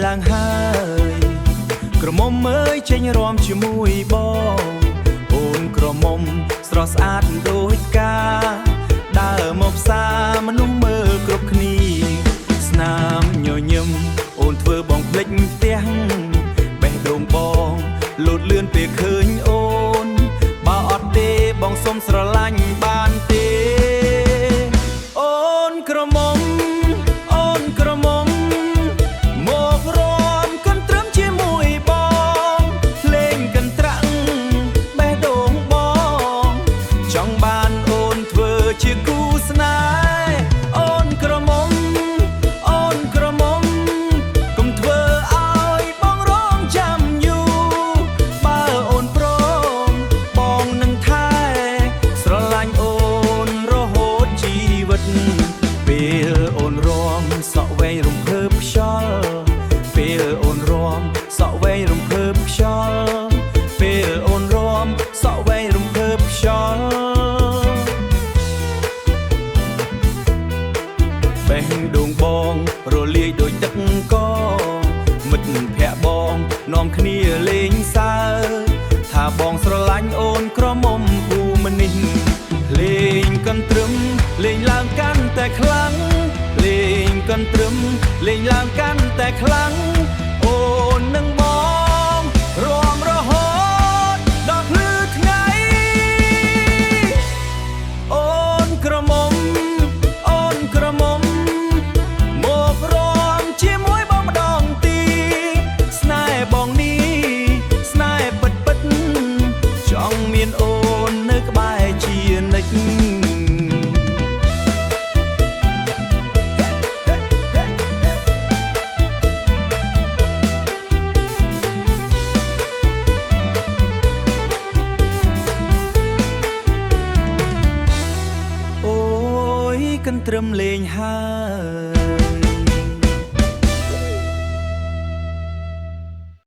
ឡើងហើយក្រមុំមើលចេញរំជាមួយបងអូនក្រមុំស្រស់ស្អាតដូចផ្កាដើរមកផ្សារមនុស្សមើលគ្រប់គ្នាស្នាមញញឹមអូនធ្វើបងភ្លេចផ្ទះបេះដូងបងលោតលឿនពេលឃើញអូនបើអត់ទេបងសុំស្រឡាញ់បានទេអូនក្រមុំអូនក្រមុំមករំកន្ទ្រឹមជាមួយបងលេងកន្ត្រាក់បេះដូងបងចង់បានអូនធ្វើជាគូស្នេហ៍អូនក្រមុំអូនក្រមុំកុំធ្វើឲ្យបងរងចាំយូរបើអូនព្រមបងនឹងថែស្រឡាញ់អូនរហូតជីវិតពេលអូនរំសក់វែងរំភើបខ្យល់ពេលអូនរំសក់វែងរំភើបខ្យល់ពេលអូនរំសក់វែងរំភើបខ្យល់បេះដូងបងរលាយដូចទឹកកមិត្តភក្តិបងនាំគ្នាលេងសើថាបងស្រឡាញ់អូនក្រមុំពូមនេះលេងកន្ទ្រឹមលេងឡើងកាន់តែខ្លាំងលេងកន្ទ្រឹមលេងឡើងកាន់តែខ្លាំងអូននឹងបងរំរហូតដល់ភ្លឺថ្ងៃអូនក្រមុំអូនក្រមុំមករំជាមួយបងម្ដងទីស្នេហ៍បងនេះស្នេហ៍ពិតពិតចង់មានអូននៅក្បែរជានិច្ចកន្ទ្រឹមលេងហើយ